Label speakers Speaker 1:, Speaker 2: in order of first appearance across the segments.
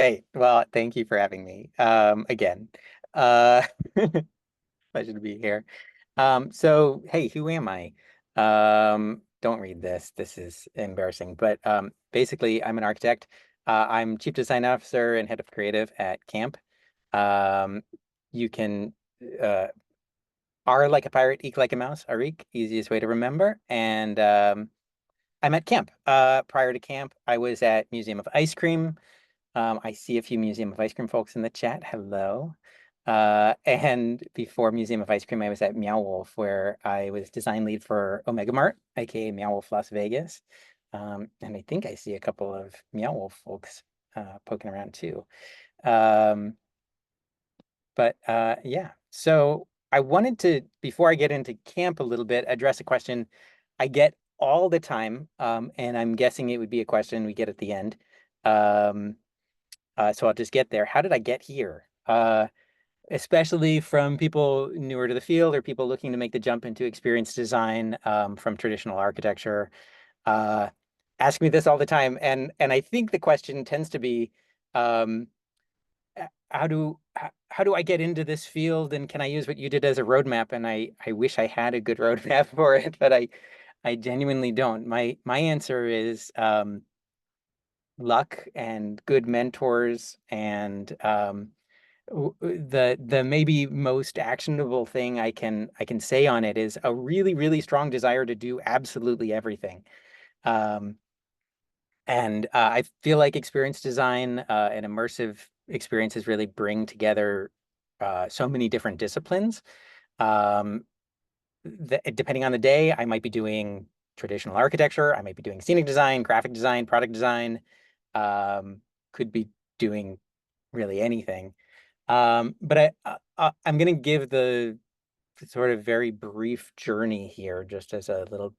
Speaker 1: Hey, well, thank you for having me. Again, uh, pleasure to be here. So hey, who am I? Don't read this. This is embarrassing. But basically, I'm an architect. I'm chief design officer and head of creative at Camp. Um, you can uh, R like a pirate, eke like a mouse. Arik, easiest way to remember. And I'm at Camp. Prior to Camp, I was at Museum of Ice Cream. I see a few Museum of Ice Cream folks in the chat. Hello. And before Museum of Ice Cream, I was at Meow Wolf, where I was design lead for Omega Mart, aka Meow Wolf Las Vegas. And I think I see a couple of Meow Wolf folks poking around too. Um, but yeah, so I wanted to, before I get into camp a little bit, address a question I get all the time, and I'm guessing it would be a question we get at the end. Um, so I'll just get there. How did I get here? Especially from people newer to the field or people looking to make the jump into experience design from traditional architecture. Uh, Ask me this all the time, and I think the question tends to be, um, how do I get into this field, and can I use what you did as a roadmap? And I wish I had a good roadmap for it, but I genuinely don't. My answer is luck and good mentors and the maybe most actionable thing I can say on it is a really strong desire to do absolutely everything. Um, and I feel like experience design and immersive experiences really bring together so many different disciplines. Um, Depending on the day, I might be doing traditional architecture, I might be doing scenic design, graphic design, product design, could be doing really anything. But I'm going to give the sort of very brief journey here, just as a little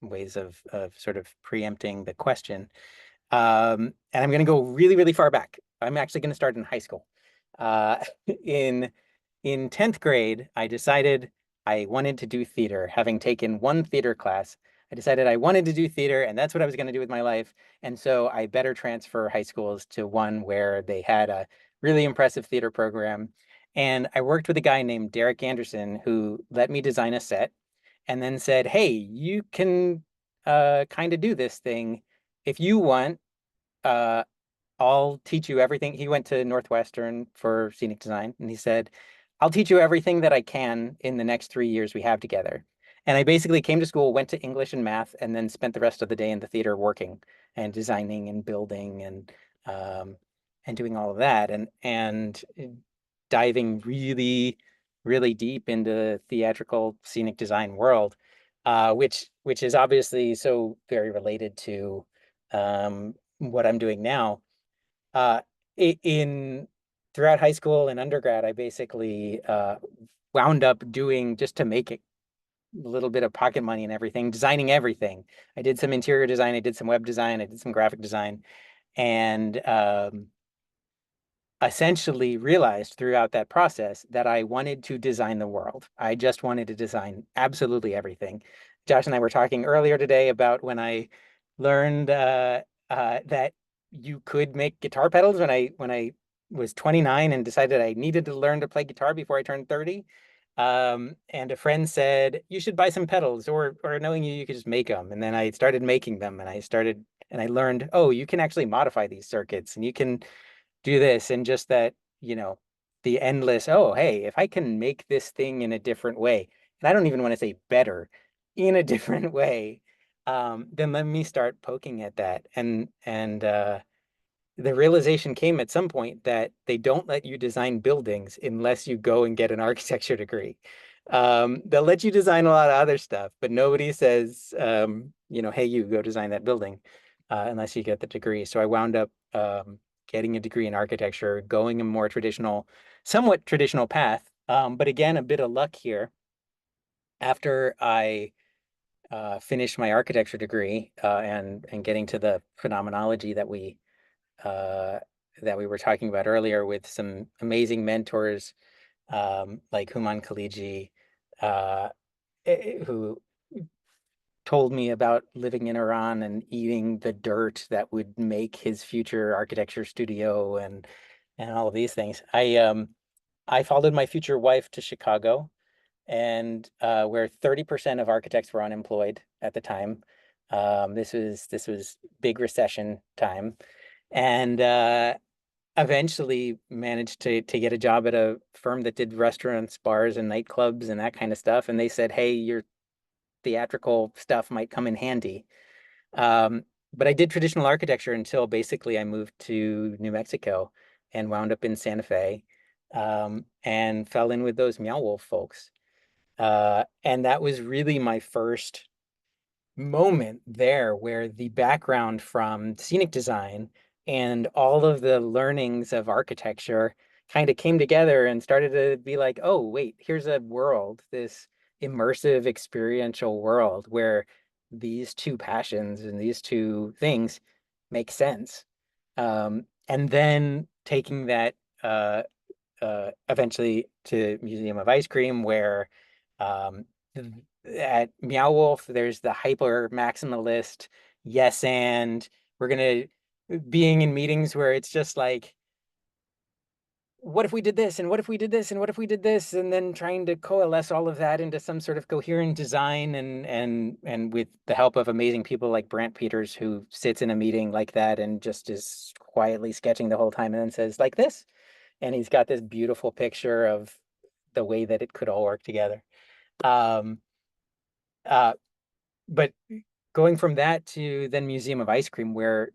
Speaker 1: ways of sort of preempting the question. And I'm going to go really far back. I'm actually going to start in high school. Uh, in in 10th grade, I decided I wanted to do theater. Having taken one theater class, I decided I wanted to do theater, and that's what I was going to do with my life. And so I better transfer high schools to one where they had a really impressive theater program. And I worked with a guy named Derek Anderson who let me design a set and then said, "Hey, you can kind of do this thing if you want. Uh, I'll teach you everything." He went to Northwestern for scenic design, and he said, "I'll teach you everything that I can in the next 3 years we have together." And I basically came to school, went to English and math, and then spent the rest of the day in the theater working and designing and building um, and doing all of that and diving really deep into theatrical scenic design world, which is obviously so very related to what I'm doing now. uh, in Throughout high school and undergrad, I basically wound up doing, just to make a little bit of pocket money and everything, designing everything. I did some interior design, I did some web design, I did some graphic design, and essentially realized throughout that process that I wanted to design the world. I just wanted to design absolutely everything. Josh and I were talking earlier today about when I learned that you could make guitar pedals when I was 29 and decided I needed to learn to play guitar before I turned 30. And a friend said, "You should buy some pedals, or knowing you, you could just make them." And then I started making them, and I learned, oh, you can actually modify these circuits and you can do this, and just that, you know, the endless, oh, hey, if I can make this thing in a different way, and I don't even want to say better, in a different way, then let me start poking at that. And the realization came at some point that they don't let you design buildings unless you go and get an architecture degree. They'll let you design a lot of other stuff, but nobody says, hey, you go design that building, unless you get the degree. So I wound up getting a degree in architecture, going a more traditional, somewhat traditional path. But again, a bit of luck here. After I finished my architecture degree and getting to the phenomenology uh, that we were talking about earlier, with some amazing mentors like Human Khaliji, uh, who told me about living in Iran and eating the dirt that would make his future architecture studio and all of these things. I followed my future wife to Chicago, and where 30% of architects were unemployed at the time. This was big recession time, and eventually managed to get a job at a firm that did restaurants, bars, and nightclubs and that kind of stuff. And they said, "Hey, your theatrical stuff might come in handy." Um, but I did traditional architecture until basically I moved to New Mexico and wound up in Santa Fe, and fell in with those Meow Wolf folks. And that was really my first moment there where the background from scenic design and all of the learnings of architecture kind of came together and started to be like, oh, wait, here's a world, this immersive experiential world where these two passions and these two things make sense. And then taking that eventually to Museum of Ice Cream, where um, at Meow Wolf, there's the hyper maximalist, yes, and we're gonna being in meetings where it's just like, what if we did this, and what if we did this, and what if we did this, and then trying to coalesce all of that into some sort of coherent design, and with the help of amazing people like Brant Peters, who sits in a meeting like that and just is quietly sketching the whole time and then says like this, and he's got this beautiful picture of the way that it could all work together. Um, uh, but going from that to then Museum of Ice Cream, where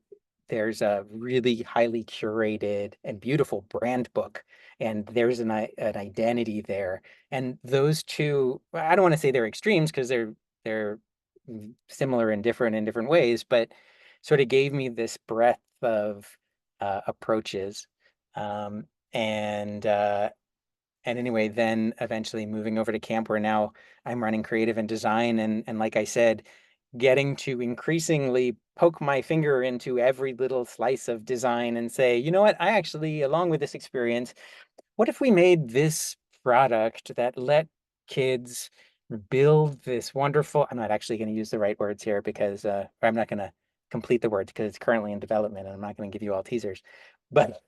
Speaker 1: there's a really highly curated and beautiful brand book, and there's an identity there. And those two, I don't want to say they're extremes because they're similar and different in different ways, but sort of gave me this breadth of approaches. Um, and and anyway, then eventually moving over to camp where now I'm running creative and design, and like I said, getting to increasingly poke my finger into every little slice of design and say, you know what, I actually, along with this experience, what if we made this product that let kids build this wonderful, I'm not actually going to use the right words here because I'm not going to complete the words because it's currently in development and I'm not going to give you all teasers, but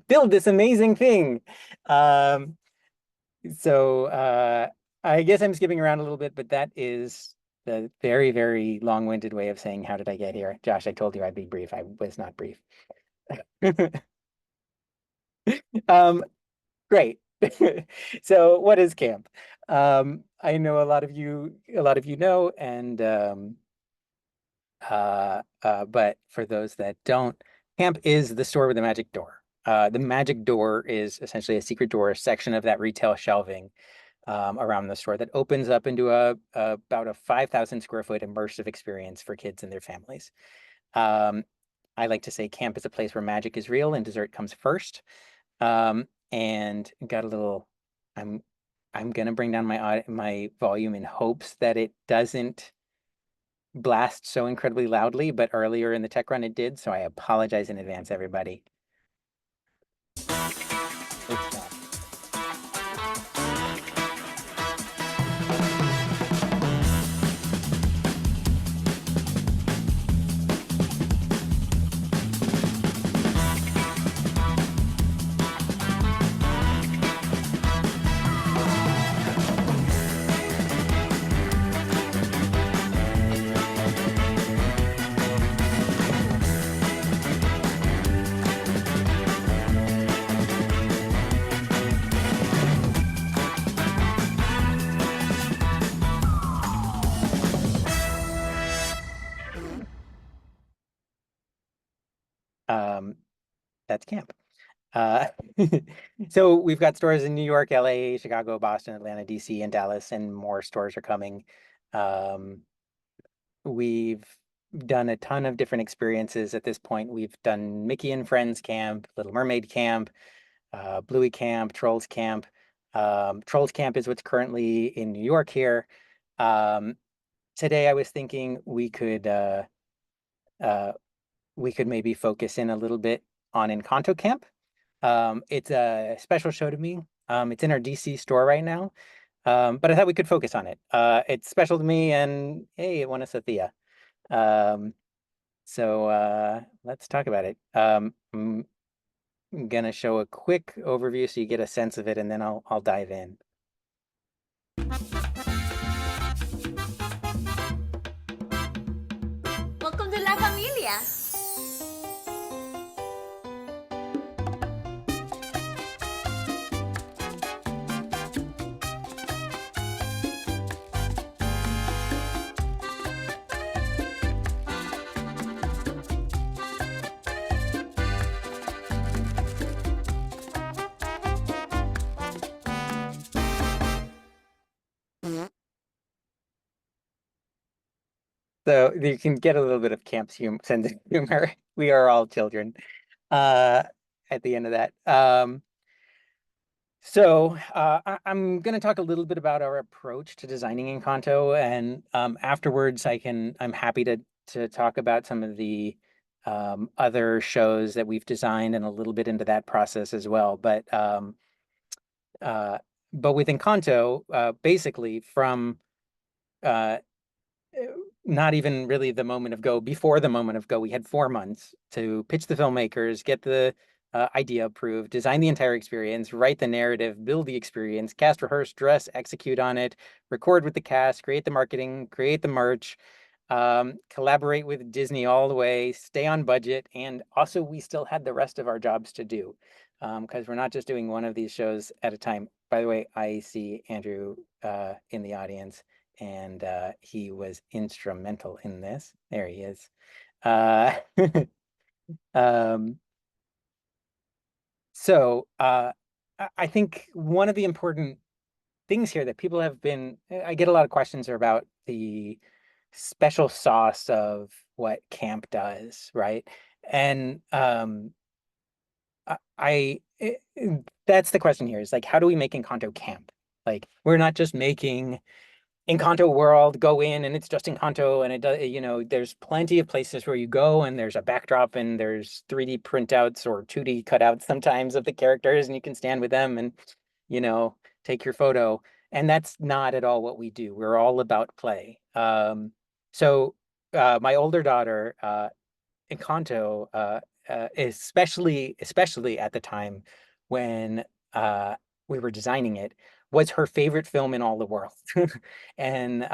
Speaker 1: build this amazing thing. Um, so I guess I'm skipping around a little bit, but that is the very, very long-winded way of saying, how did I get here? Josh, I told you I'd be brief. I was not brief. Um, great. So what is camp? I know a lot of you know, and but for those that don't, camp is the store with the magic door. The magic door is essentially a secret door, a section of that retail shelving around the store that opens up into about a 5,000 square foot immersive experience for kids and their families. Um, I like to say camp is a place where magic is real and dessert comes first. And got a little, I'm I'm gonna bring down my volume in hopes that it doesn't blast so incredibly loudly, but earlier in the tech run it did, so I apologize in advance, everybody. It stopped. Um, that's camp. Uh, so we've got stores in New York, LA, Chicago, Boston, Atlanta, DC, and Dallas, and more stores are coming. Um, we've done a ton of different experiences at this point. We've done Mickey and Friends Camp, Little Mermaid Camp, Bluey Camp, Trolls Camp. Trolls Camp is what's currently in New York here. Um, Today I was thinking uh, we could maybe focus in a little bit on Encanto Camp. It's a special show to me. It's in our DC store right now. But I thought we could focus on it. It's special to me, and hey, it won us a THEA. Um, so let's talk about it. I'm gonna show a quick overview so you get a sense of it, and then I'll dive in.
Speaker 2: Welcome to La Familia.
Speaker 1: So you can get a little bit of camp's sense of humor. We are all children. Uh, at the end of that. I'm going to talk a little bit about our approach to designing Encanto, and afterwards I'm happy to talk about some of the other shows that we've designed and a little bit into that process as well. Uh, but with Encanto, basically from uh, not even really the moment of go, before the moment of go, we had 4 months to pitch the filmmakers, get the idea approved, design the entire experience, write the narrative, build the experience, cast, rehearse, dress, execute on it, record with the cast, create the marketing, create the merch, collaborate with Disney all the way, stay on budget. And also we still had the rest of our jobs to do, because we're not just doing one of these shows at a time. By the way, I see Andrew in the audience, and he was instrumental in this. There he is. Uh, um, I think one of the important things here that people have been, I get a lot of questions are about the special sauce of what camp does, right? And that's the question here, is like, how do we make Encanto camp? Like, we're not just making Encanto world, go in and it's just Encanto, and it does, there's plenty of places where you go and there's a backdrop and there's 3D printouts or 2D cutouts sometimes of the characters, and you can stand with them and, you know, take your photo. And that's not at all what we do. We're all about play. My older daughter, Encanto, especially at the time when uh, we were designing it, was her favorite film in all the world. And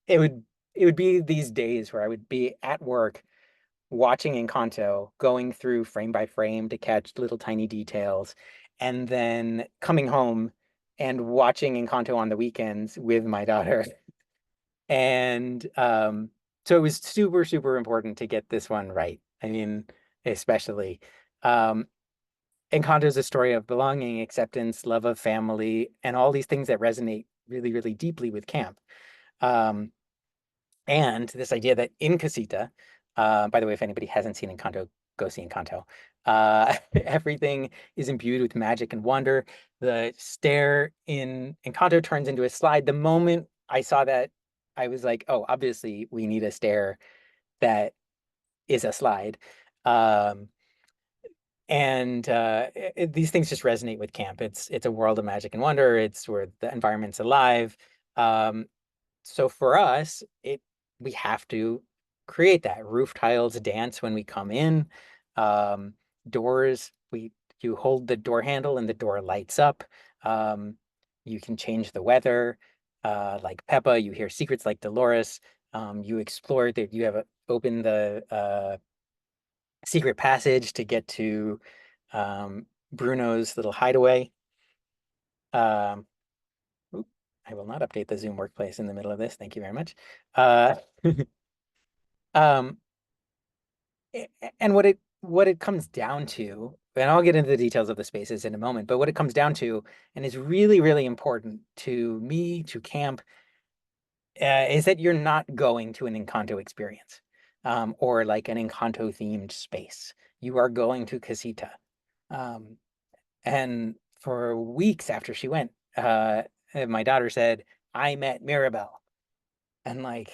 Speaker 1: it would it would be these days where I would be at work watching Encanto, going through frame by frame to catch little tiny details, and then coming home and watching Encanto on the weekends with my daughter. And so it was super, super important to get this one right. I mean, especially. Um, Encanto is a story of belonging, acceptance, love of family, and all these things that resonate really, really deeply with camp. Um, and this idea that in Casita, by the way, if anybody hasn't seen Encanto, go see Encanto. Everything is imbued with magic and wonder. The stair in Encanto turns into a slide. The moment I saw that, I was like, oh, obviously we need a stair that is a slide. Um, and these things just resonate with camp. It's a world of magic and wonder. It's where the environment's alive. Um, so for us, we have to create that. Roof tiles dance when we come in. Um, doors, you hold the door handle and the door lights up. Um, you can change the weather, like Peppa. You hear secrets like Dolores. You explore that. You have open the secret passage to get to Bruno's little hideaway. Um, oop, I will not update the Zoom workplace in the middle of this. Thank you very much. Uh, um, and what it comes down to, and I'll get into the details of the spaces in a moment, but what it comes down to, and is really, really important to me, to camp, is that you're not going to an Encanto experience, or like an Encanto themed space. You are going to Casita. Um, and for weeks after she went, my daughter said, I met Mirabelle. And like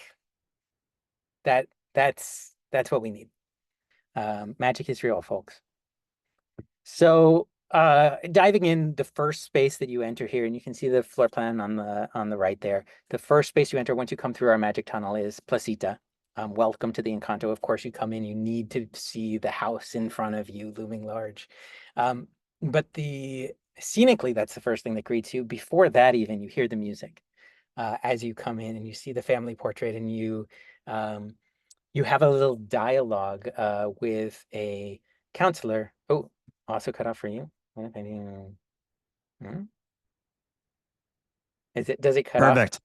Speaker 1: that, that's what we need. Magic is real, folks. So Diving in, the first space that you enter here, and you can see the floor plan on the right there. The first space you enter once you come through our magic tunnel is Placita. Welcome to the Encanto. Of course, you come in, you need to see the house in front of you looming large. Um, but the scenically, that's the first thing that greets you. Before that, even you hear the music as you come in and you see the family portrait, and um, you have a little dialogue with a counselor. Oh, also cut off for you. What if I do? Hmm? Does it cut off?
Speaker 3: Perfect.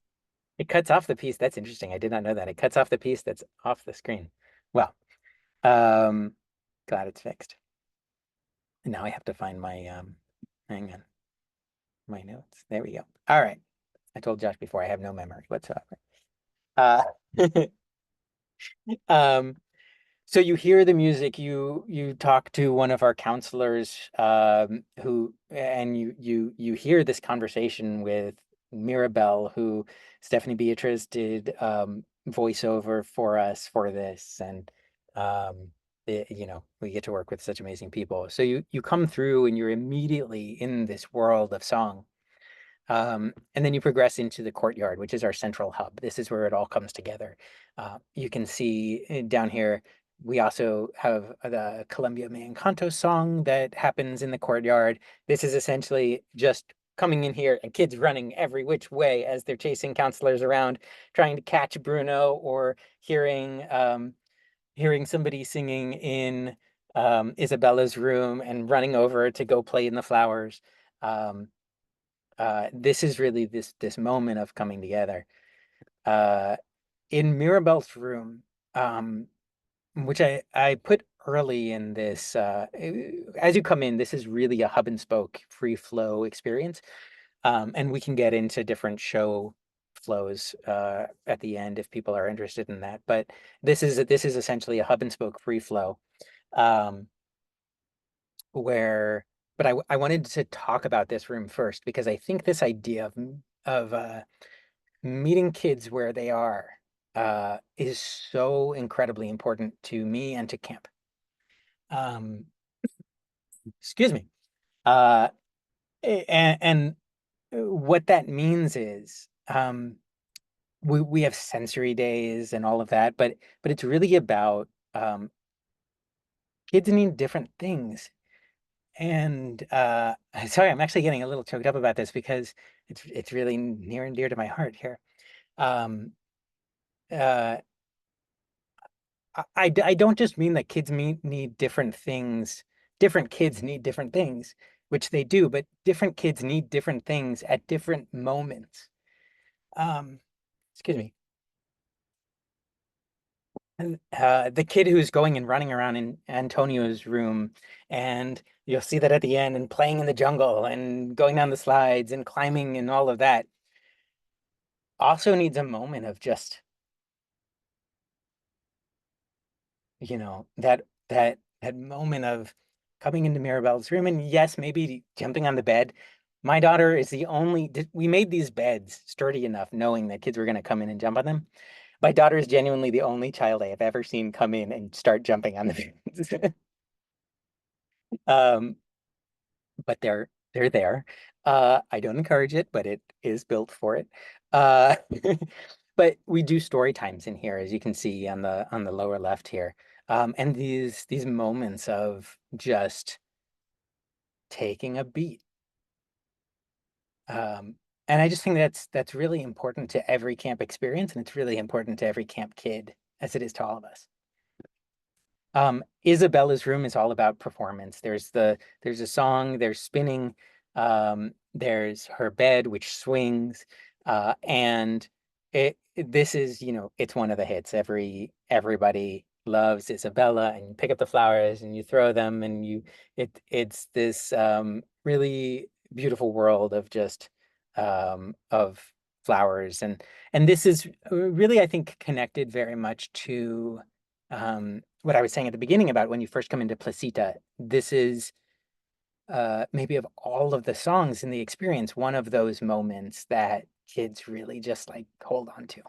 Speaker 1: It cuts off the piece. That's interesting. I did not know that. It cuts off the piece that's off the screen. Well, um, glad it's fixed. And now I have to find my hang on, my notes. There we go. All right. I told Josh before I have no memory whatsoever. Uh um So you hear the music, you talk to one of our counselors, who, and you hear this conversation with Mirabelle, who Stephanie Beatriz did voiceover for us for this, and we get to work with such amazing people. So you come through and you're immediately in this world of song. And then you progress into the courtyard, which is our central hub. This is where it all comes together. You can see down here, we also have the Columbia Me Encanto song that happens in the courtyard. This is essentially just coming in here and kids running every which way as they're chasing counselors around, trying to catch Bruno, or hearing somebody singing in Isabella's room and running over to go play in the flowers. Um, this is really this moment of coming together. Uh, in Mirabelle's room, which I put early in this, as you come in, this is really a hub and spoke free flow experience, and we can get into different show flows at the end if people are interested in that. But this is essentially a hub and spoke free flow. Um, where but I wanted to talk about this room first because I think this idea of meeting kids where they are is so incredibly important to me and to camp. Um, excuse me. Uh, and what that means is we have sensory days and all of that, but it's really about kids need different things. And sorry, I'm actually getting a little choked up about this because it's really near and dear to my heart here. Um, uh, I don't just mean that need different things. Different kids need different things, which they do, but different kids need different things at different moments. Um, excuse me. And the kid who's going and running around in Antonio's room, and you'll see that at the end, and playing in the jungle and going down the slides and climbing and all of that, also needs a moment of just, that moment of coming into Mirabelle's room, and yes, maybe jumping on the bed. My daughter is the only, we made these beds sturdy enough knowing that kids were going to come in and jump on them. My daughter is genuinely the only child I have ever seen come in and start jumping on the beds. Um, but they're there. I don't encourage it, but it is built for it. Uh, but we do story times in here, as you can see on the lower left here. And these moments of just taking a beat. Um, and I just think that's really important to every camp experience, and it's really important to every camp kid, as it is to all of us. Isabella's room is all about performance. There's a song, there's spinning, there's her bed which swings, and this is, it's one of the hits. Everybody loves Isabella, and you pick up the flowers and you throw them, and it's this really beautiful world of just of flowers, and this is really, I think, connected very much to what I was saying at the beginning about when you first come into Placita. This is maybe of all of the songs in the experience, one of those moments that kids really just like hold on to.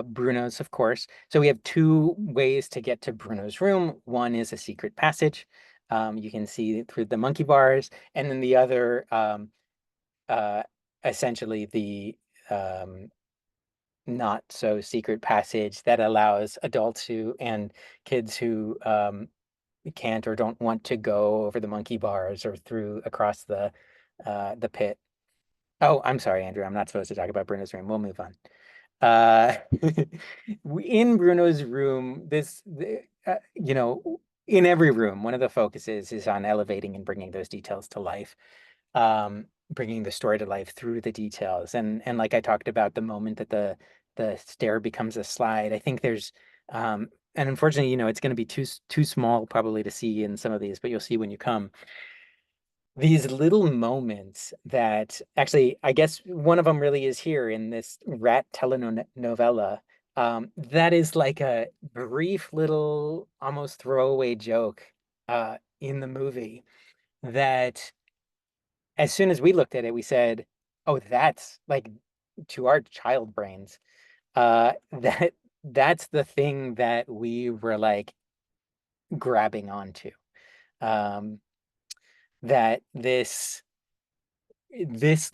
Speaker 1: Bruno's, of course. So we have two ways to get to Bruno's room. One is a secret passage. You can see through the monkey bars, and then the other uh, essentially the um, not so secret passage that allows adults who and kids who can't or don't want to go over the monkey bars or through across the pit. Oh, I'm sorry, Andrew. I'm not supposed to talk about Bruno's room. We'll move on. Uh, in Bruno's room, in every room, one of the focuses is on elevating and bringing those details to life, bringing the story to life through the details. And like I talked about, the moment that the stair becomes a slide, I think and unfortunately, it's going to be too small probably to see in some of these, but you'll see when you come these little moments that actually, I guess one of them really is here in this rat telenovela. That is like a brief little, almost throwaway joke in the movie that as soon as we looked at it, we said, "Oh, that's like to our child brains, that's the thing that we were like grabbing onto." Um, that this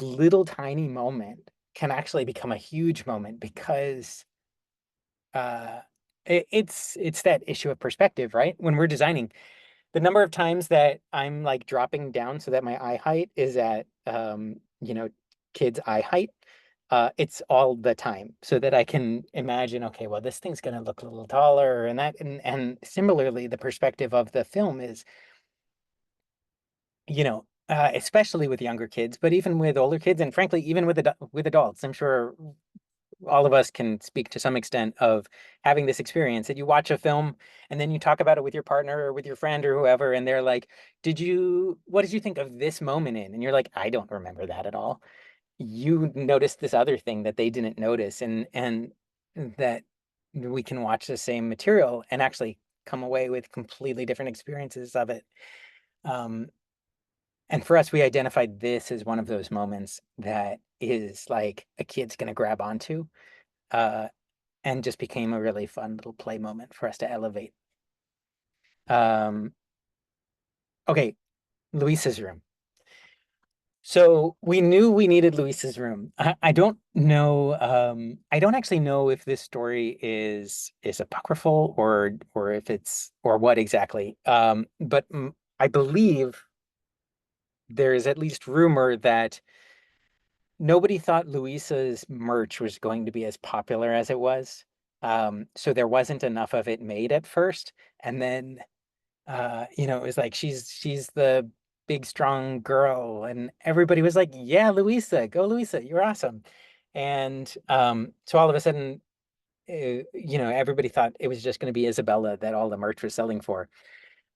Speaker 1: little tiny moment can actually become a huge moment because uh it's that issue of perspective, right? When we're designing, the number of times that I'm like dropping down so that my eye height is at kids eye height, it's all the time so that I can imagine, okay, well, this thing's going to look a little taller, and similarly the perspective of the film is, especially with younger kids, but even with older kids, and frankly, even with adults, I'm sure all of us can speak to some extent of having this experience that you watch a film and then you talk about it with your partner or with your friend or whoever, and they're like, what did you think of this moment in? And you're like, I don't remember that at all. You noticed this other thing that they didn't notice, and that we can watch the same material and actually come away with completely different experiences of it. Um, and for us, we identified this as one of those moments that is like a kid's going to grab onto, uh, and just became a really fun little play moment for us to elevate. Um, okay, Luisa's room. So we knew we needed Luisa's room. I don't know. I don't actually know if this story is apocryphal or if it's or what exactly. But I believe there is at least rumor that nobody thought Luisa's merch was going to be as popular as it was. So there wasn't enough of it made at first. And then it was like she's the big strong girl, and everybody was like, "Yeah, Luisa, go Luisa, you're awesome." And so all of a sudden, everybody thought it was just going to be Isabella that all the merch was selling for.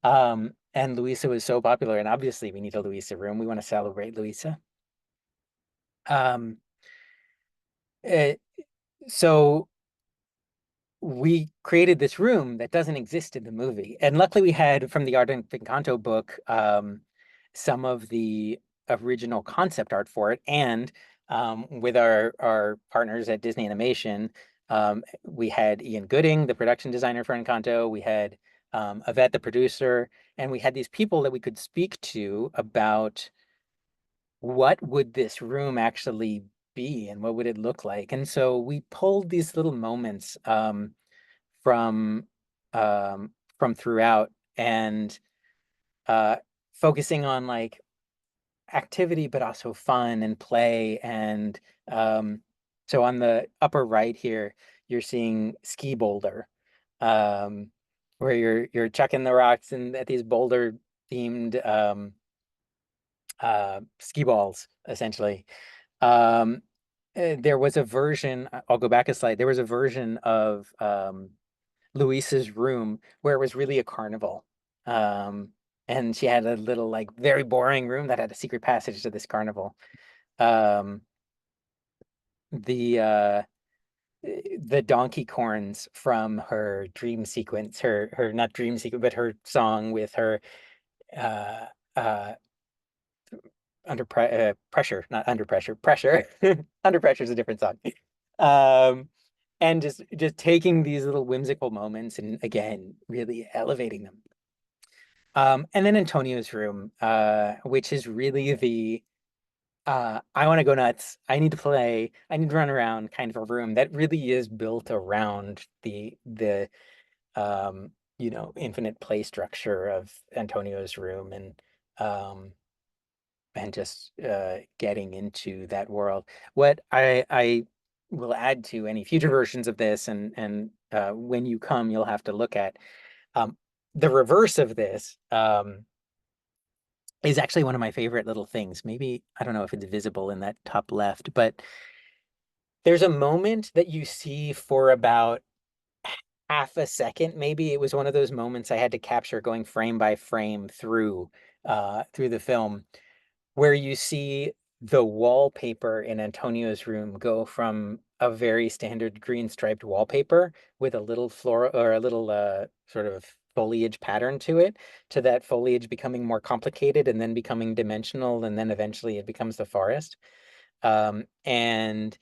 Speaker 1: And Luisa was so popular, and obviously we need a Luisa room. We want to celebrate Luisa. Um, uh, so we created this room that doesn't exist in the movie. And luckily we had from the Art of Encanto book some of the original concept art for it. And with our partners at Disney Animation, we had Ian Gooding, the production designer for Encanto. We had Yvette, the producer, and we had these people that we could speak to about what would this room actually be and what would it look like. And so we pulled these little moments from from throughout, and uh focusing on like activity but also fun and play. And so on the upper right here you're seeing ski boulder, um where you're chucking the rocks and at these boulder themed ski balls essentially. um there was a version, I'll go back a slide, there was a version of Luisa's room where it was really a carnival. Um, and she had a little like very boring room that had a secret passage to this carnival. Um, the uh the donkey corns from her dream sequence, her not dream sequence, but her song with her uh uh pressure, not under pressure, pressure. Under pressure is a different song. Um, and just taking these little whimsical moments and again really elevating them. And then Antonio's room, which is really the I want to go nuts. I need to play. I need to run around kind of a room that really is built around the infinite play structure of Antonio's room um and just getting into that world. What I will add to any future versions of this and when you come, you'll have to look at um the reverse of this. Is actually one of my favorite little things. Maybe I don't know if it's visible in that top left, but there's a moment that you see for about half a second. Maybe it was one of those moments I had to capture going frame by frame through the film where you see the wallpaper in Antonio's room go from a very standard green striped wallpaper with a little floral or a little sort of foliage pattern to it, to that foliage becoming more complicated and then becoming dimensional, and then eventually it becomes the forest. And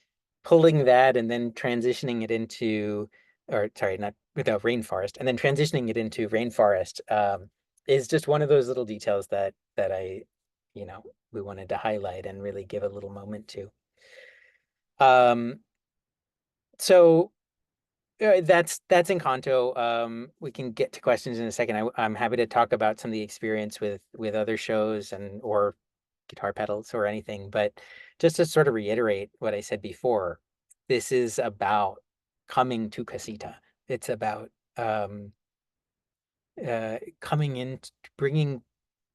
Speaker 1: pulling that and then transitioning it into, or sorry, not without rainforest, and then transitioning it into rainforest is just one of those little details that you know, we wanted to highlight and really give a little moment to. Um, so that's Encanto. We can get to questions in a second. I'm happy to talk about some of the experience with other shows and or guitar pedals or anything, but just to sort of reiterate what I said before, this is about coming to Casita. It's about coming in, bringing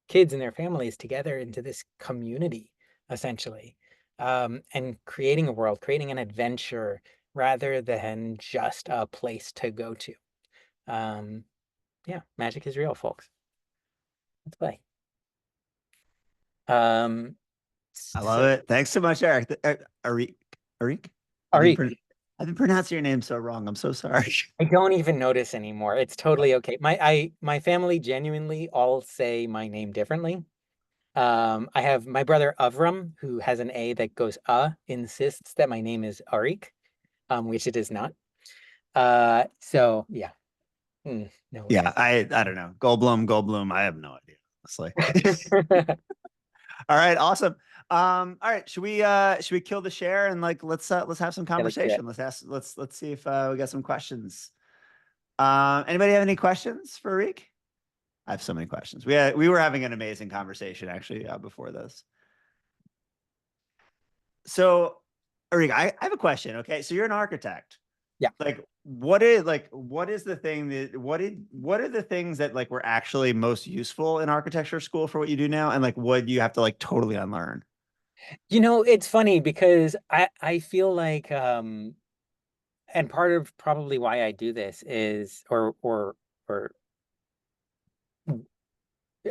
Speaker 1: kids and their families together into this community, essentially, and creating a world, creating an adventure rather than just a place to go to. Um, yeah, magic is real, folks. Let's play. Um,
Speaker 3: I love
Speaker 1: so
Speaker 3: it. Thanks so much, Eric. Arik, Arik. I've been
Speaker 1: Arik,
Speaker 3: pro- I've been pronouncing your name so wrong. I'm so sorry.
Speaker 1: I don't even notice anymore. It's totally okay. My family genuinely all say my name differently. I have my brother Avram, who has an A that goes insists that my name is Arik, which it is not. So yeah. No
Speaker 3: Yeah,
Speaker 1: worries.
Speaker 3: I don't know. Goldblum, Goldblum. I have no idea. It's like, all right, awesome. All right, should we kill the share and like let's have some
Speaker 1: Yeah, let's do it.
Speaker 3: conversation. Let's see if we got some questions. Anybody have any questions for Rick? I have so many questions. We were having an amazing conversation actually before this. So, Arik, I have a question. Okay, so you're an architect.
Speaker 1: Yeah.
Speaker 3: Like, what is the thing that what are the things that like were actually most useful in architecture school for what you do now, and like what do you have to like totally unlearn?
Speaker 1: You know, it's funny because I feel like and part of probably why I do this is or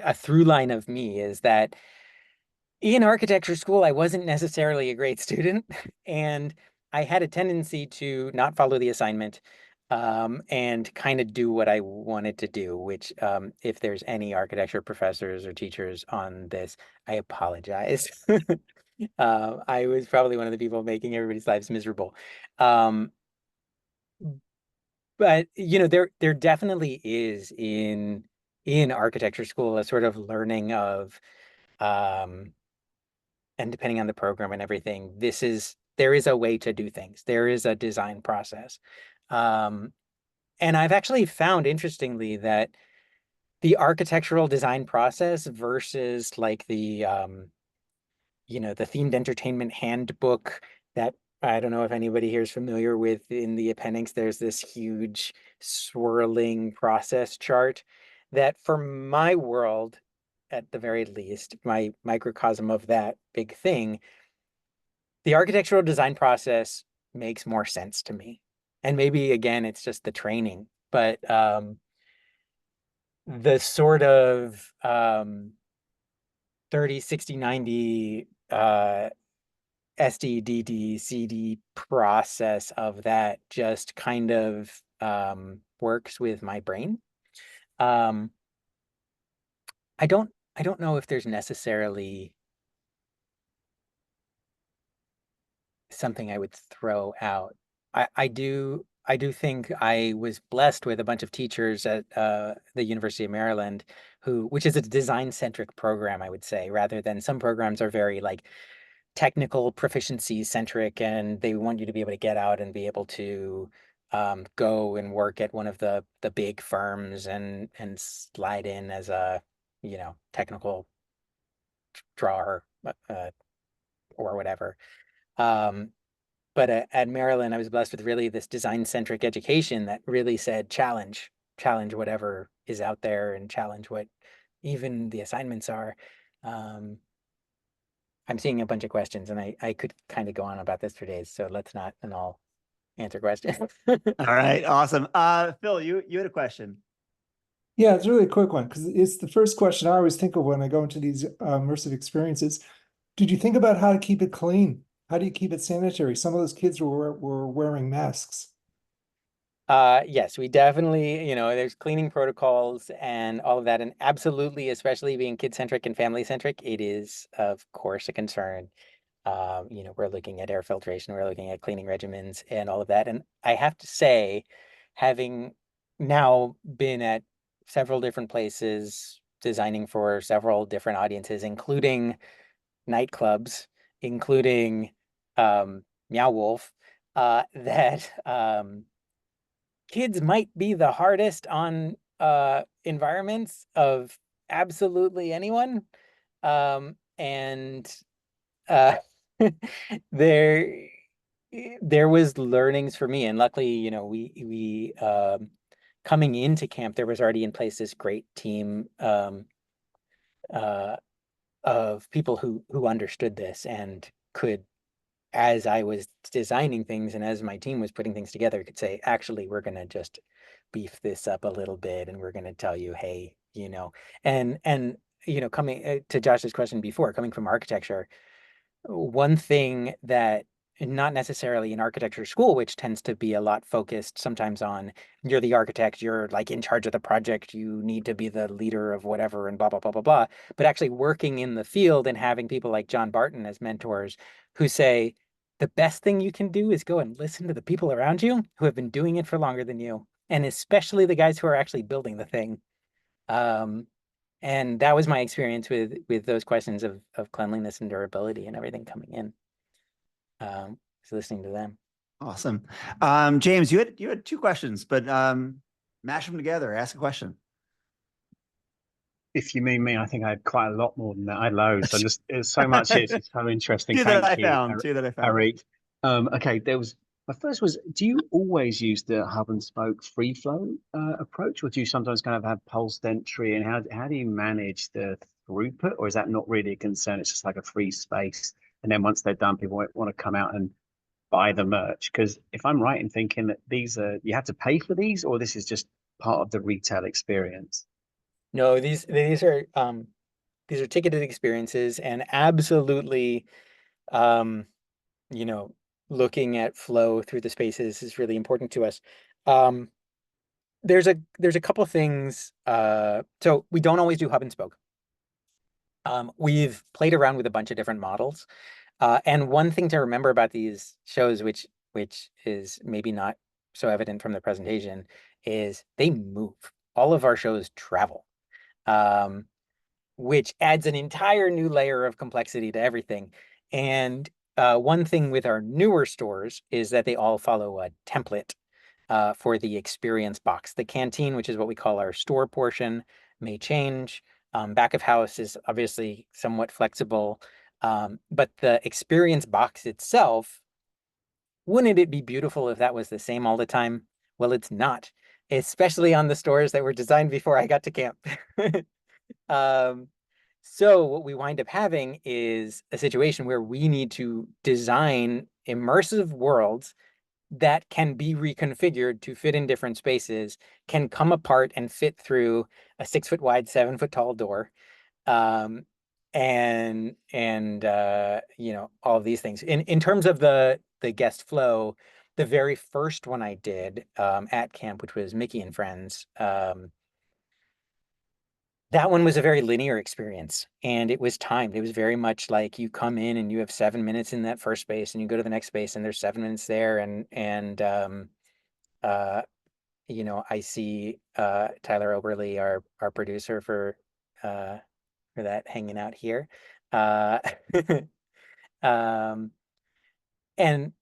Speaker 1: a through line of me is that in architecture school, I wasn't necessarily a great student, and I had a tendency to not follow the assignment, and kind of do what I wanted to do, which, if there's any architecture professors or teachers on this, I apologize. I was probably one of the people making everybody's lives miserable. Um, but you know, there definitely is in architecture school a sort of learning of um and depending on the program and everything, there is a way to do things. There is a design process. Um, and I've actually found interestingly that the architectural design process versus like the themed entertainment handbook that I don't know if anybody here is familiar with. In the appendix, there's this huge swirling process chart that for my world, at the very least, my microcosm of that big thing, the architectural design process makes more sense to me. And maybe again, it's just the training, but the sort of 30, 60, 90 SDDD CD process of that just kind of works with my brain. Um, I don't know if there's necessarily something I would throw out. I I do think I was blessed with a bunch of teachers at the University of Maryland which is a design-centric program, I would say, rather than some programs are very like technical proficiency centric, and they want you to be able to get out and be able to go and work at one of the big firms and slide in as a, technical drawer or whatever. Um, but at Maryland, I was blessed with really this design-centric education that really said challenge whatever is out there and challenge what even the assignments are. Um, I'm seeing a bunch of questions, and I could kind of go on about this for days, so let's not, and I'll answer questions.
Speaker 3: All right, awesome. Phil, you had a question.
Speaker 4: Yeah, it's really a quick one because it's the first question I always think of when I go into these immersive experiences. Did you think about how to keep it clean? How do you keep it sanitary? Some of those kids were wearing masks.
Speaker 1: Yes, we definitely, there's cleaning protocols and all of that, and absolutely, especially being kid-centric and family-centric, it is, of course, a concern. We're looking at air filtration, we're looking at cleaning regimens and all of that. And I have to say, having now been at several different places, designing for several different audiences, including nightclubs, including Meow Wolf, that kids might be the hardest on environments of absolutely anyone. And uh there there was learnings for me, and luckily, we coming into camp, there was already in place this great team uh of people who understood this and could, as I was designing things and as my team was putting things together, could say, actually, we're going to just beef this up a little bit, and we're going to tell you, hey, and coming to Josh's question before, coming from architecture, one thing that, not necessarily in architecture school, which tends to be a lot focused sometimes on, you're the architect, you're like in charge of the project, you need to be the leader of whatever and blah, blah, blah, blah, blah. But actually working in the field and having people like John Barton as mentors who say, the best thing you can do is go and listen to the people around you who have been doing it for longer than you. And especially the guys who are actually building the thing. And that was my experience with those questions of cleanliness and durability and everything coming in. So listening to them.
Speaker 3: Awesome. James, you had two questions, but mash them together. Ask a question.
Speaker 5: If you mean me, I think I had quite a lot more than that. I had loads. And just it's so much. It's so interesting.
Speaker 3: Two that
Speaker 5: Thank
Speaker 3: I
Speaker 5: you,
Speaker 3: found. Two that I found.
Speaker 5: Arik. Okay, there was my first was. Do you always use the hub and spoke free flow approach, or do you sometimes kind of have pulsed entry? And how do you manage the throughput, or is that not really a concern? It's just like a free space, and then once they're done, people want to come out and buy the merch. Because if I'm right in thinking that these are you have to pay for these, or this is just part of the retail experience.
Speaker 1: No, these are ticketed experiences, and absolutely, um, you know, looking at flow through the spaces is really important to us. Um, there's a couple of things. So we don't always do hub and spoke. We've played around with a bunch of different models. And one thing to remember about these shows, which is maybe not so evident from the presentation, is they move. All of our shows travel, um, which adds an entire new layer of complexity to everything. And one thing with our newer stores is that they all follow a template for the experience box. The canteen, which is what we call our store portion, may change. Back of house is obviously somewhat flexible. But the experience box itself, wouldn't it be beautiful if that was the same all the time? Well, it's not, especially on the stores that were designed before I got to camp. So what we wind up having is a situation where we need to design immersive worlds that can be reconfigured to fit in different spaces, can come apart and fit through a 6-foot wide, 7-foot tall door. Um, and all of these things. In terms of the guest flow, the very first one I did at camp, which was Mickey and Friends, that one was a very linear experience, and it was timed. It was very much like you come in and you have 7 minutes in that first space, and you go to the next space and there's 7 minutes there, and I see Tyler Oberly, our producer for that, hanging out here. Uh, um, and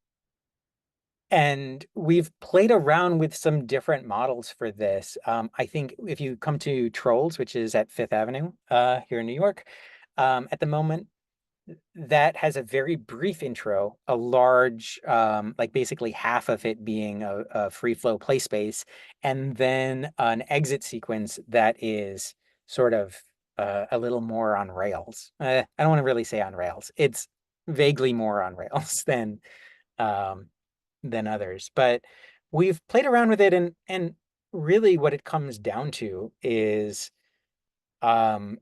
Speaker 1: and we've played around with some different models for this. I think if you come to Trolls, which is at Fifth Avenue here in New York, at the moment, that has a very brief intro, a large, like basically half of it being a free flow play space, and then an exit sequence that is sort of a little more on rails. I don't want to really say on rails. It's vaguely more on rails um, than others, but we've played around with it, and really what it comes down to is um,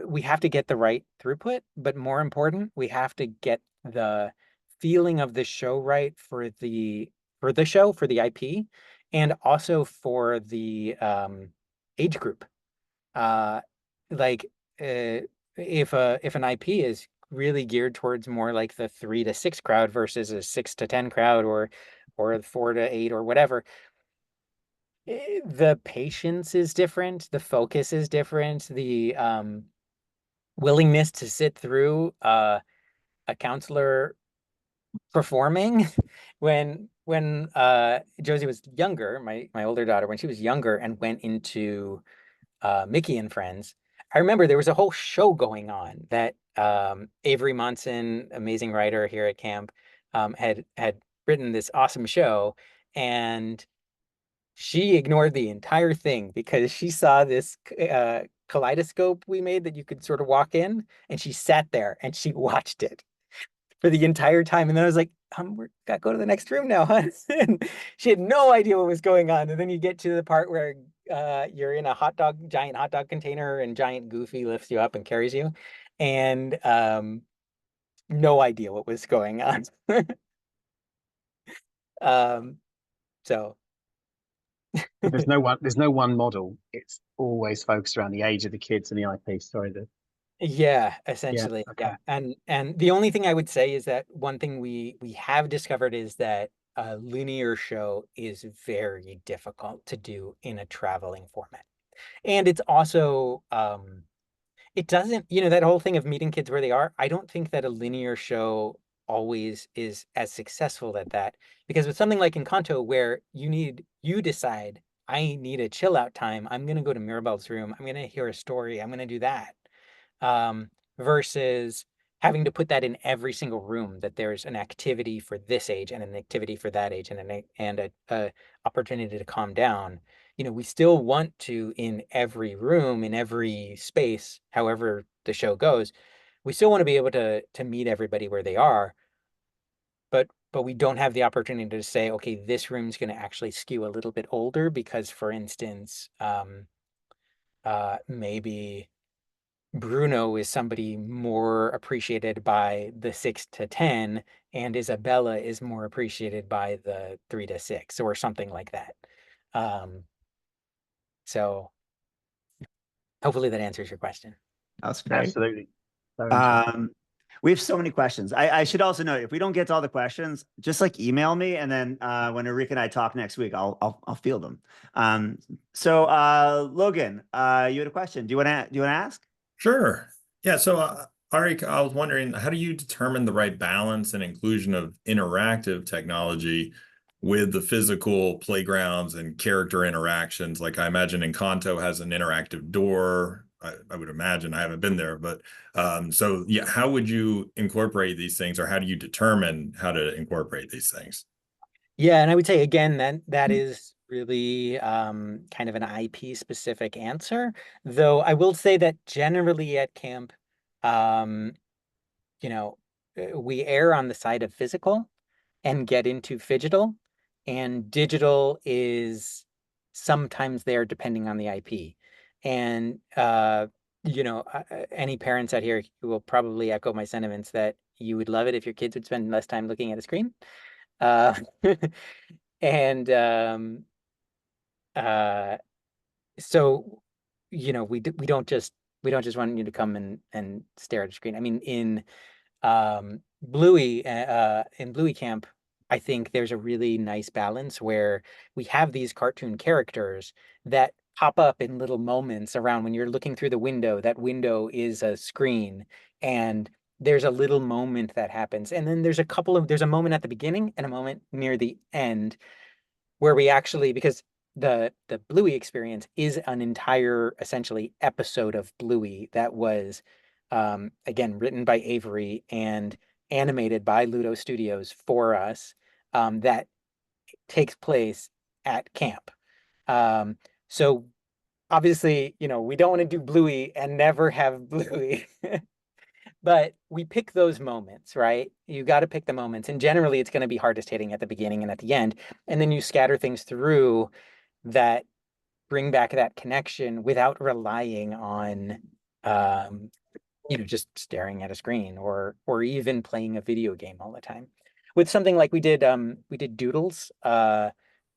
Speaker 1: we have to get the right throughput, but more important, we have to get the feeling of the show right for the show, for the IP, and also for the age group. Uh like if an IP is really geared towards more like the 3 to 6 crowd versus a 6 to 10 crowd, or 4 to 8 or whatever, the patience is different, the focus is different, the willingness to sit through a counselor performing when Josie was younger, my older daughter, when she was younger and went into Mickey and Friends. I remember there was a whole show going on that Avery Monson, amazing writer here at camp, had written this awesome show, and she ignored the entire thing because she saw this kaleidoscope we made that you could sort of walk in, and she sat there and she watched it for the entire time. And then I was like, we're gotta go to the next room now, huh? And she had no idea what was going on. And then you get to the part where you're in a giant hot dog container, and Giant Goofy lifts you up and carries you, and no idea what was going on. um, so
Speaker 5: But there's no one model. It's always focused around the age of the kids and the IP. Sorry,
Speaker 1: yeah,
Speaker 5: yeah,
Speaker 1: essentially,
Speaker 5: okay.
Speaker 1: yeah. And the only thing I would say is that one thing we have discovered is that a linear show is very difficult to do in a traveling format. And it's also it doesn't, that whole thing of meeting kids where they are, I don't think that a linear show always is as successful at that. Because with something like Encanto, where you decide, I need a chill out time, I'm gonna go to Mirabel's room, I'm gonna hear a story, I'm gonna do that. um, versus having to put that in every single room, that there's an activity for this age and an activity for that age, and a opportunity to calm down. We still want to, in every room, in every space, however the show goes, we still want to be able to meet everybody where they are, but we don't have the opportunity to say, okay, this room's going to actually skew a little bit older because, for instance, maybe Bruno is somebody more appreciated by the 6 to 10, and Isabella is more appreciated by the 3 to 6, or something like that. Um, so hopefully that answers your question.
Speaker 3: That's great.
Speaker 5: Absolutely. So interesting.
Speaker 3: Um, we have so many questions. I should also note, if we don't get to all the questions, just like email me, and then when Arik and I talk next week, I'll field them. So Logan, you had a question. Do you want to ask?
Speaker 6: Sure. Yeah. So, Arik, I was wondering, how do you determine the right balance and inclusion of interactive technology with the physical playgrounds and character interactions? Like, I imagine Encanto has an interactive door. I would imagine, I haven't been there, but so yeah, how would you incorporate these things, or how do you determine how to incorporate these things?
Speaker 1: Yeah, and I would say again that is really kind of an IP specific answer. Though I will say that generally at camp, um, you know, we err on the side of physical and get into phygital, and digital is sometimes there depending on the IP. And any parents out here who will probably echo my sentiments that you would love it if your kids would spend less time looking at a screen. Uh, and uh, so we don't just want you to come and stare at a screen. I mean, in Bluey camp, I think there's a really nice balance where we have these cartoon characters that pop up in little moments around when you're looking through the window. That window is a screen, and there's a little moment that happens. And then there's a moment at the beginning and a moment near the end where we actually, because the Bluey experience is an entire essentially episode of Bluey that was again written by Avery and animated by Ludo Studios for us, that takes place at camp. So obviously, we don't want to do Bluey and never have Bluey. But we pick those moments, right? You got to pick the moments. And generally, it's going to be hardest hitting at the beginning and at the end. And then you scatter things through that bring back that connection without relying on, um, just staring at a screen or even playing a video game all the time. With something like we did Doodles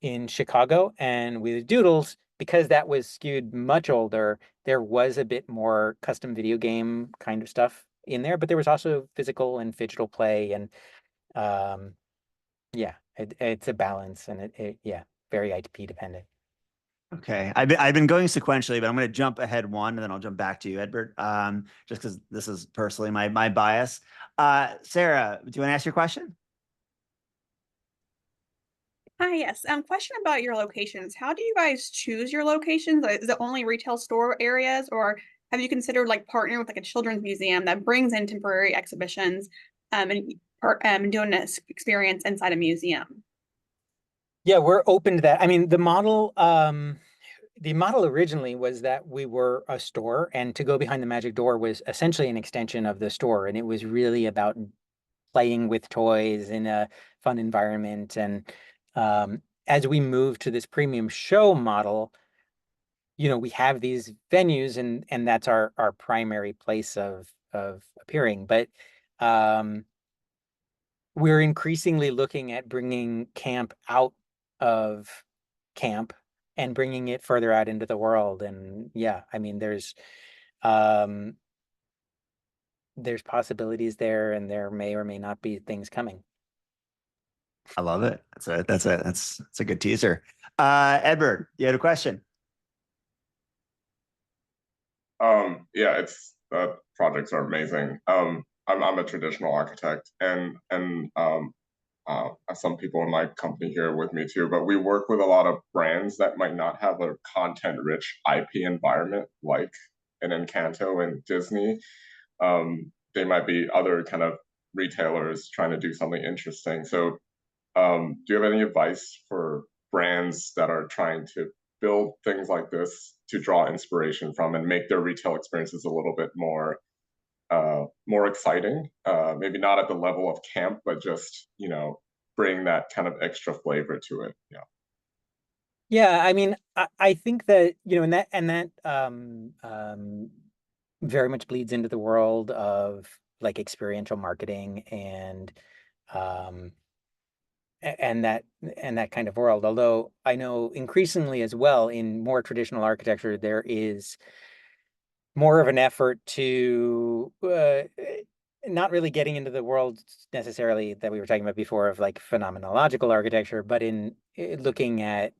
Speaker 1: in Chicago, and with Doodles, because that was skewed much older, there was a bit more custom video game kind of stuff in there, but there was also physical and digital play, and um, yeah, it's a balance, and yeah, very IP dependent.
Speaker 3: Okay, I've been going sequentially, but I'm going to jump ahead one, and then I'll jump back to you, Edward. Just because this is personally my bias. Sarah, do you want to ask your question?
Speaker 7: Hi, yes. Question about your locations. How do you guys choose your locations? Like, is it only retail store areas, or have you considered like partnering with like a children's museum that brings in temporary exhibitions, and doing this experience inside a museum?
Speaker 1: Yeah, we're open to that. I mean, the model originally was that we were a store, and to go behind the magic door was essentially an extension of the store, and it was really about playing with toys in a fun environment. And as we move to this premium show model, we have these venues, and that's our primary place of appearing. But um, we're increasingly looking at bringing camp out of camp and bringing it further out into the world. And yeah, I mean, um, there's possibilities there, and there may or may not be things coming.
Speaker 3: I love it. That's a good teaser. Edward, you had a question?
Speaker 8: Yeah, it's projects are amazing. I'm a traditional architect, and some people in my company here with me too. But we work with a lot of brands that might not have a content-rich IP environment like an Encanto and Disney. They might be other kind of retailers trying to do something interesting. So, do you have any advice for brands that are trying to build things like this to draw inspiration from and make their retail experiences a little bit more exciting? Maybe not at the level of camp, but just bring that kind of extra flavor to it. Yeah.
Speaker 1: Yeah, I mean, I think that, and that very much bleeds into the world of like experiential marketing um and that kind of world. Although I know increasingly as well in more traditional architecture, there is more of an effort to not really getting into the world necessarily that we were talking about before of like phenomenological architecture, but in looking at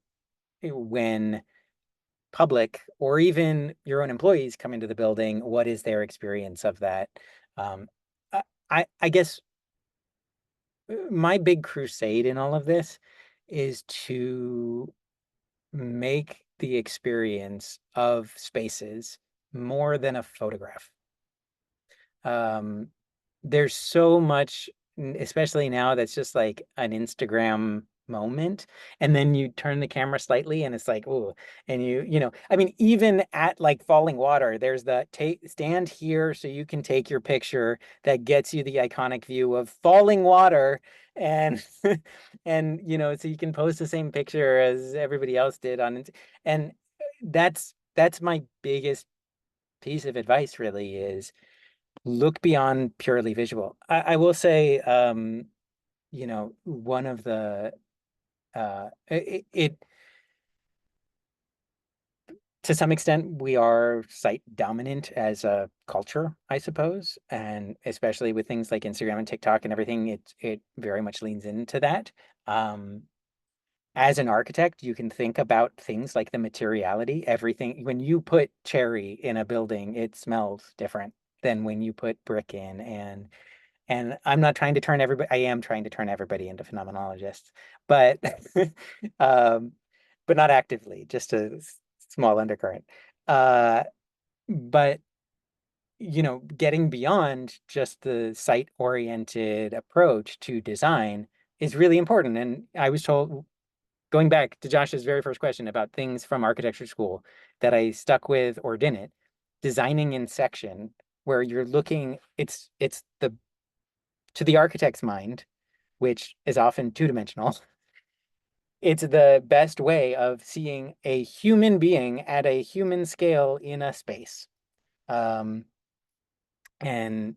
Speaker 1: when public or even your own employees come into the building, what is their experience of that? Um, I guess my big crusade in all of this is to make the experience of spaces more than a photograph. Um, there's so much, especially now, that's just like an Instagram moment, and then you turn the camera slightly and it's like, oh, and I mean, even at like falling water, there's the stand here so you can take your picture that gets you the iconic view of falling water. And and so you can post the same picture as everybody else did on it. And that's my biggest piece of advice, really, is look beyond purely visual. I will say, one of the it to some extent, we are site dominant as a culture, I suppose, and especially with things like Instagram and TikTok and everything, it very much leans into that. As an architect, you can think about things like the materiality, everything. When you put cherry in a building, it smells different than when you put brick in. And I'm not trying to turn everybody, I am trying to turn everybody into phenomenologists, but um, but not actively, just a small undercurrent. Uh, but you know, getting beyond just the site-oriented approach to design is really important. And I was told, going back to Josh's very first question about things from architecture school that I stuck with or didn't, designing in section where you're looking, it's the to the architect's mind, which is often two-dimensional, it's the best way of seeing a human being at a human scale in a space. Um, and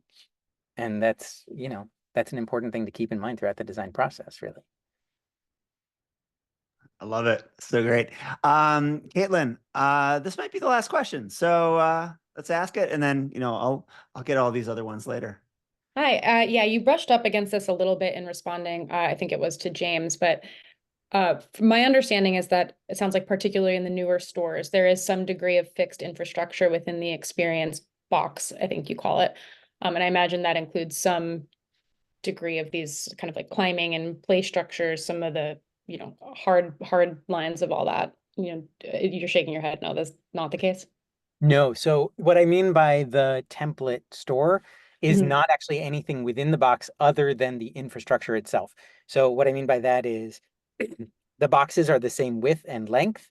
Speaker 1: that's, you know, that's an important thing to keep in mind throughout the design process, really.
Speaker 3: I love it. So great. Caitlin, this might be the last question. So let's ask it, and then I'll get all these other ones later.
Speaker 9: Hi. Yeah, you brushed up against this a little bit in responding. I think it was to James, but from my understanding is that it sounds like particularly in the newer stores, there is some degree of fixed infrastructure within the experience box, I think you call it. And I imagine that includes some degree of these kind of like climbing and play structures, some of the, hard lines of all that. You're shaking your head. No, that's not the case.
Speaker 1: No, so what I mean by the template store is
Speaker 9: Mhm.
Speaker 1: not actually anything within the box other than the infrastructure itself. So what I mean by that is the boxes are the same width and length.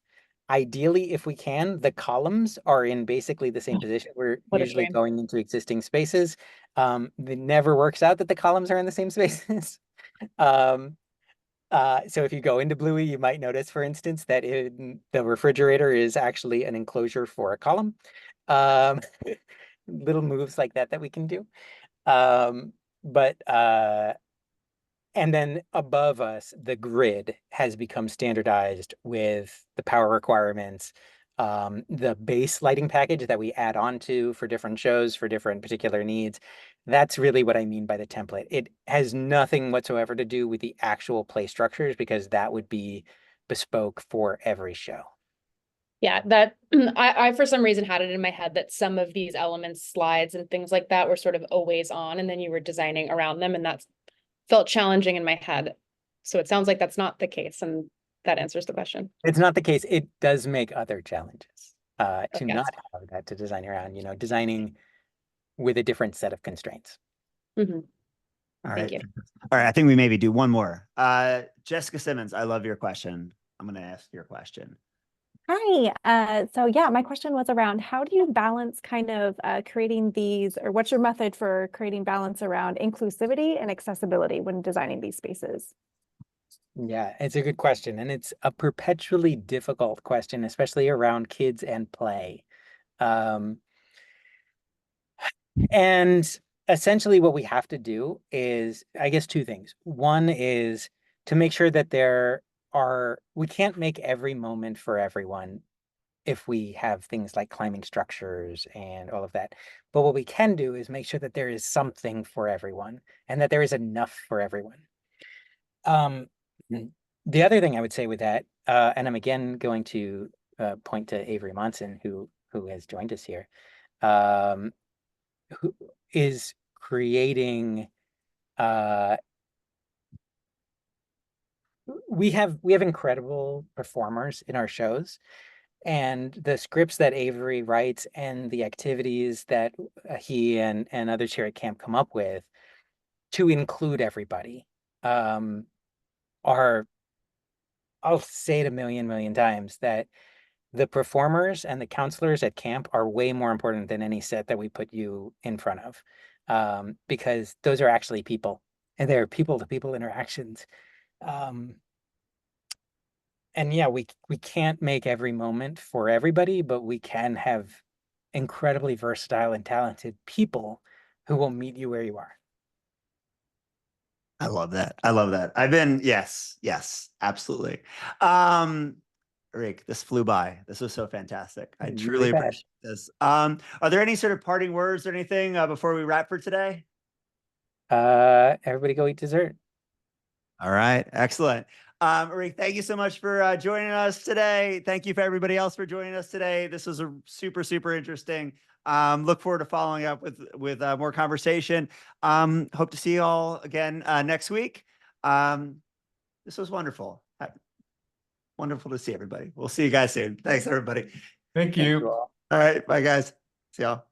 Speaker 1: Ideally, if we can, the columns are in basically the same position. We're
Speaker 9: What a
Speaker 1: usually
Speaker 9: shame.
Speaker 1: going into existing spaces. It never works out that the columns are in the same spaces. Um, so if you go into Bluey, you might notice, for instance, that the refrigerator is actually an enclosure for a column. Um, little moves like that we can do. But and then above us, the grid has become standardized with the power requirements, the base lighting package that we add on to for different shows, for different particular needs. That's really what I mean by the template. It has nothing whatsoever to do with the actual play structures because that would be bespoke for every show.
Speaker 9: Yeah, that I for some reason had it in my head that some of these elements, slides and things like that were sort of always on, and then you were designing around them, and that's felt challenging in my head. So it sounds like that's not the case, and that answers the question.
Speaker 1: It's not the case. It does make other challenges to
Speaker 9: Yes.
Speaker 1: not have that to design around, designing with a different set of constraints.
Speaker 9: Mhm.
Speaker 3: All
Speaker 9: Thank
Speaker 3: right.
Speaker 9: you.
Speaker 3: All right. I think we maybe do one more. Jessica Simmons, I love your question. I'm going to ask your question.
Speaker 10: Hi. So yeah, my question was around how do you balance kind of creating these, or what's your method for creating balance around inclusivity and accessibility when designing these spaces?
Speaker 1: Yeah, it's a good question. And it's a perpetually difficult question, especially around kids and play. Um, and essentially what we have to do is, I guess, two things. One is to make sure that we can't make every moment for everyone if we have things like climbing structures and all of that. But what we can do is make sure that there is something for everyone and that there is enough for everyone. The other thing I would say with that, and I'm again going to point to Avery Monson, who has joined us here, who is creating. We have incredible performers in our shows, and the scripts that Avery writes and the activities that he and others here at camp come up with to include everybody are, I'll say it a million times, that the performers and the counselors at camp are way more important than any set that we put you in front of, because those are actually people and they're people to people interactions. And yeah, we can't make every moment for everybody, but we can have incredibly versatile and talented people who will meet you where you are.
Speaker 3: I love that. I love that. Yes, absolutely. Arik, this flew by. This was so fantastic. I
Speaker 1: Really
Speaker 3: truly
Speaker 1: bad.
Speaker 3: appreciate this. Are there any sort of parting words or anything before we wrap for today?
Speaker 1: Everybody go eat dessert.
Speaker 3: All right, excellent. Arik, thank you so much for joining us today. Thank you for everybody else for joining us today. This was a super, super interesting. Look forward to following up with more conversation. Hope to see you all again next week. This was wonderful. Wonderful to see everybody. We'll see you guys soon. Thanks, everybody.
Speaker 6: Thank
Speaker 1: Thank
Speaker 6: you.
Speaker 1: you all.
Speaker 3: All right, bye, guys. See y'all.